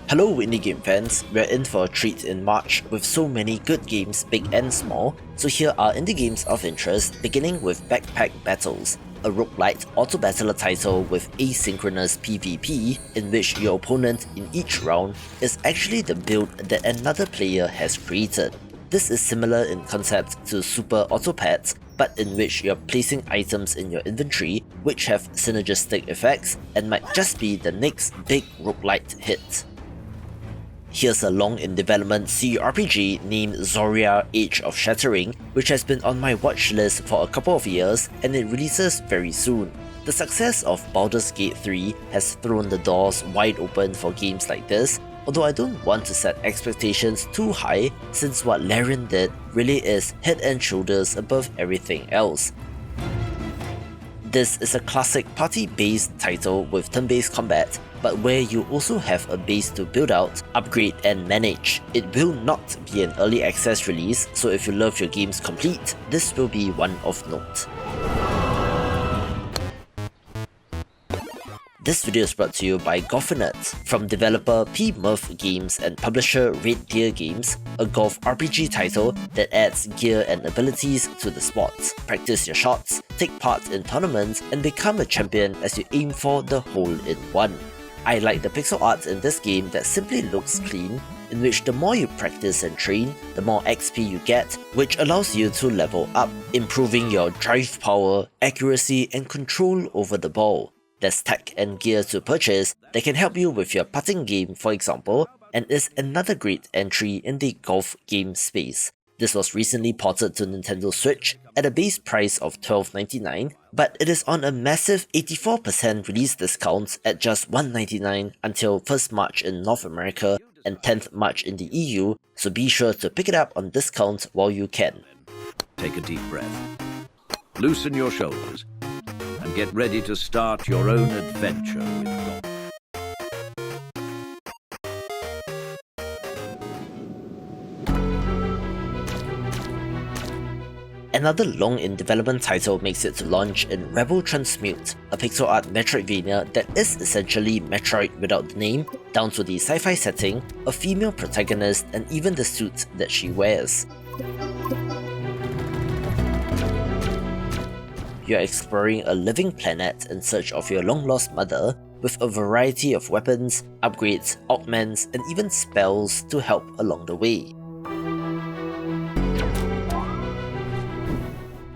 Hello indie game fans, we're in for a treat in March with so many good games big and small, so here are indie games of interest beginning with Backpack Battles, a roguelite auto-battler title with asynchronous PvP in which your opponent in each round is actually the build that another player has created. This is similar in concept to Super Autopets, but in which you're placing items in your inventory which have synergistic effects and might just be the next big roguelite hit. Here's a long-in-development CRPG named Zoria Age of Shattering, which has been on my watch list for a couple of years and it releases very soon. The success of Baldur's Gate 3 has thrown the doors wide open for games like this, although I don't want to set expectations too high since what Larian did really is head and shoulders above everything else. This is a classic party-based title with turn-based combat, but where you also have a base to build out, upgrade and manage. It will not be an early access release, so if you love your games complete, this will be one of note. This video is brought to you by Golfinite, from developer P-Murph Games and publisher Red Deer Games, a golf RPG title that adds gear and abilities to the sport. Practice your shots, take part in tournaments, and become a champion as you aim for the hole-in-one. I like the pixel art in this game that simply looks clean, in which the more you practice and train, the more XP you get, which allows you to level up, improving your drive power, accuracy, and control over the ball. There's tech and gear to purchase that can help you with your putting game, for example, and is another great entry in the golf game space. This was recently ported to Nintendo Switch at a base price of $12.99, but it is on a massive 84% release discount at just $1.99 until 1st March in North America and 10th March in the EU, so be sure to pick it up on discount while you can. Take a deep breath, loosen your shoulders, and get ready to start your own adventure with golf. Another long-in-development title makes it to launch in Rebel Transmute, a pixel art Metroidvania that is essentially Metroid without the name, down to the sci-fi setting, a female protagonist, and even the suit that she wears. You're exploring a living planet in search of your long-lost mother, with a variety of weapons, upgrades, augments, and even spells to help along the way.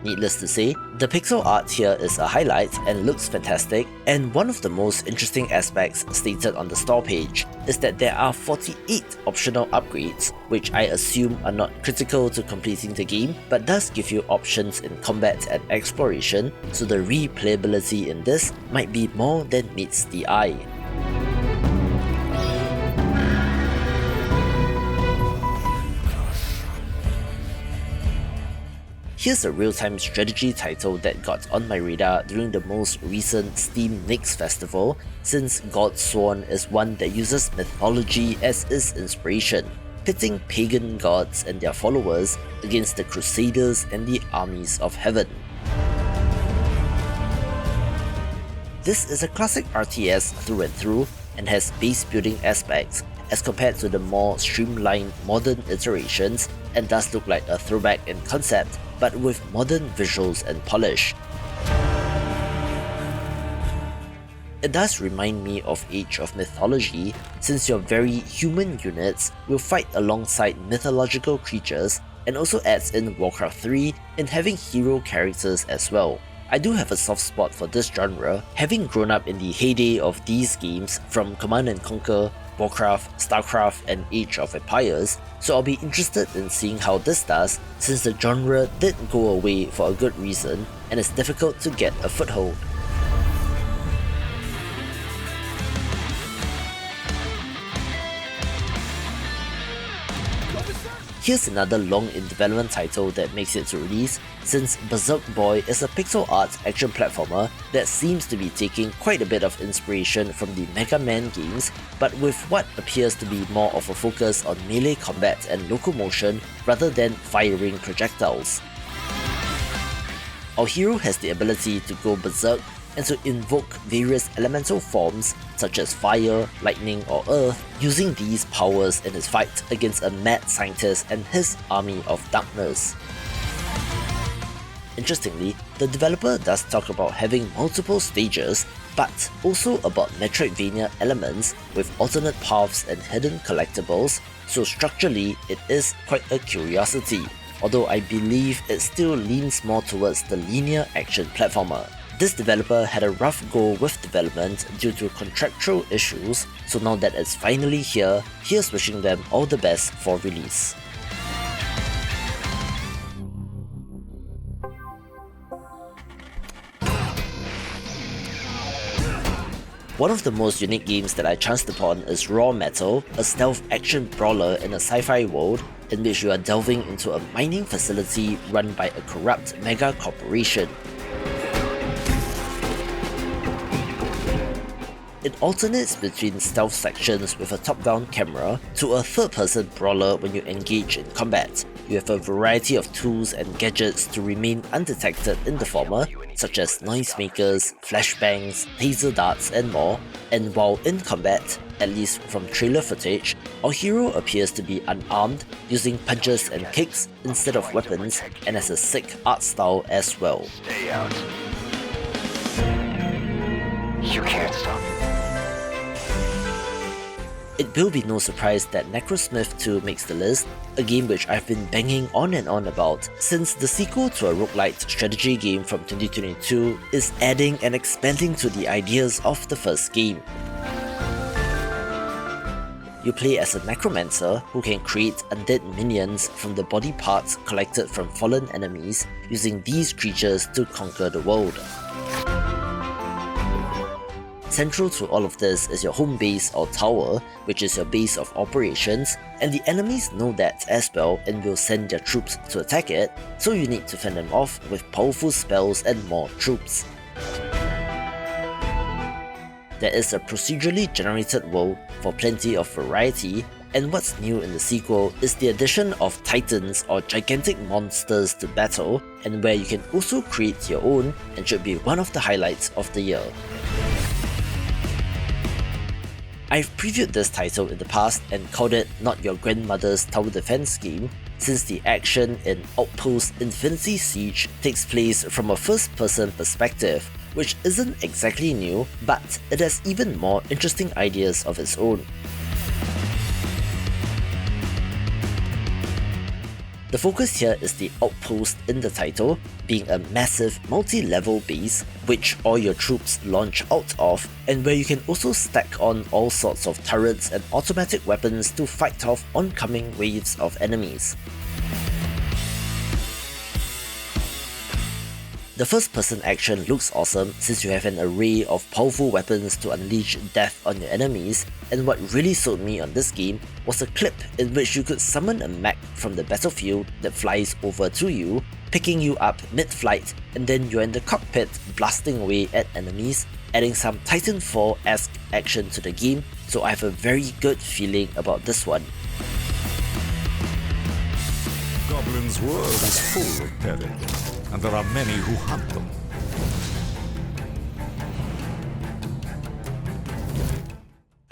Needless to say, the pixel art here is a highlight and looks fantastic, and one of the most interesting aspects stated on the store page is that there are 48 optional upgrades, which I assume are not critical to completing the game, but does give you options in combat and exploration, so the replayability in this might be more than meets the eye. Here's a real-time strategy title that got on my radar during the most recent Steam Next Festival, since Godsworn is one that uses mythology as its inspiration, pitting pagan gods and their followers against the Crusaders and the armies of heaven. This is a classic RTS through and through and has base building aspects as compared to the more streamlined modern iterations, and does look like a throwback in concept, but with modern visuals and polish. It does remind me of Age of Mythology, since your very human units will fight alongside mythological creatures, and also adds in Warcraft 3 in having hero characters as well. I do have a soft spot for this genre, having grown up in the heyday of these games from Command & Conquer, Warcraft, Starcraft, and Age of Empires, so I'll be interested in seeing how this does, since the genre did go away for a good reason and it's difficult to get a foothold. Here's another long-in-development title that makes it to release, since Berserk Boy is a pixel art action platformer that seems to be taking quite a bit of inspiration from the Mega Man games, but with what appears to be more of a focus on melee combat and locomotion rather than firing projectiles. Our hero has the ability to go berserk and to invoke various elemental forms such as fire, lightning or earth, using these powers in his fight against a mad scientist and his army of darkness. Interestingly, the developer does talk about having multiple stages, but also about Metroidvania elements with alternate paths and hidden collectibles, so structurally it is quite a curiosity, although I believe it still leans more towards the linear action platformer. This developer had a rough go with development due to contractual issues, so now that it's finally here, here's wishing them all the best for release. One of the most unique games that I chanced upon is Raw Metal, a stealth action brawler in a sci-fi world in which you are delving into a mining facility run by a corrupt mega corporation. It alternates between stealth sections with a top-down camera to a third-person brawler when you engage in combat. You have a variety of tools and gadgets to remain undetected in the former, such as noisemakers, flashbangs, laser darts and more, and while in combat, at least from trailer footage, our hero appears to be unarmed, using punches and kicks instead of weapons, and has a sick art style as well. Stay out. You can't stop. It will be no surprise that Necrosmith 2 makes the list, a game which I've been banging on and on about since the sequel to a roguelite strategy game from 2022 is adding and expanding to the ideas of the first game. You play as a necromancer who can create undead minions from the body parts collected from fallen enemies, using these creatures to conquer the world. Central to all of this is your home base or tower, which is your base of operations, and the enemies know that as well and will send their troops to attack it, so you need to fend them off with powerful spells and more troops. There is a procedurally generated world for plenty of variety, and what's new in the sequel is the addition of titans or gigantic monsters to battle, and where you can also create your own, and should be one of the highlights of the year. I've previewed this title in the past and called it Not Your Grandmother's Tower Defense game, since the action in Outpost Infinity Siege takes place from a first-person perspective, which isn't exactly new, but it has even more interesting ideas of its own. The focus here is the outpost in the title, being a massive multi-level base which all your troops launch out of, and where you can also stack on all sorts of turrets and automatic weapons to fight off oncoming waves of enemies. The first-person action looks awesome since you have an array of powerful weapons to unleash death on your enemies, and what really sold me on this game was a clip in which you could summon a mech from the battlefield that flies over to you, picking you up mid-flight, and then you're in the cockpit blasting away at enemies, adding some Titanfall-esque action to the game, so I have a very good feeling about this one. Goblin's world is full of peril, and there are many who hunt them.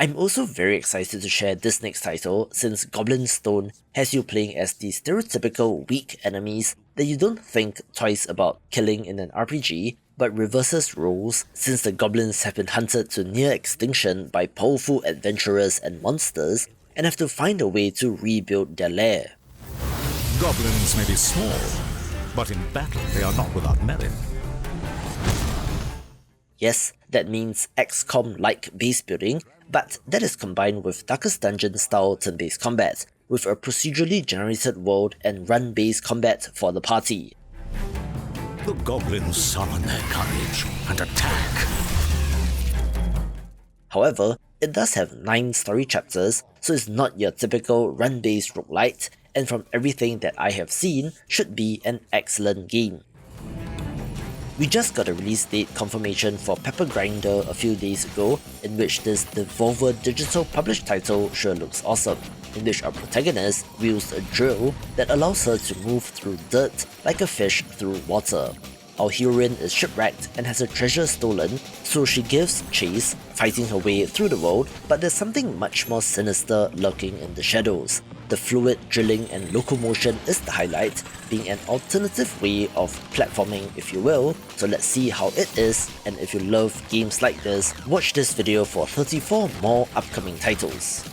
I'm also very excited to share this next title since Goblin Stone has you playing as the stereotypical weak enemies that you don't think twice about killing in an RPG, but reverses roles since the goblins have been hunted to near extinction by powerful adventurers and monsters and have to find a way to rebuild their lair. Goblins may be small, but in battle they are not without merit. Yes, that means XCOM-like base building, but that is combined with Darkest Dungeon-style turn-based combat, with a procedurally generated world and run-based combat for the party. The goblins summon their courage and attack. However, it does have 9 story chapters, so it's not your typical run-based roguelite, and from everything that I have seen, should be an excellent game. We just got a release date confirmation for Pepper Grinder a few days ago, in which this Devolver Digital published title sure looks awesome, in which our protagonist wields a drill that allows her to move through dirt like a fish through water. Our heroine is shipwrecked and has her treasure stolen, so she gives chase, fighting her way through the world, but there's something much more sinister lurking in the shadows. The fluid drilling and locomotion is the highlight, being an alternative way of platforming if you will, so let's see how it is, and if you love games like this, watch this video for 34 more upcoming titles.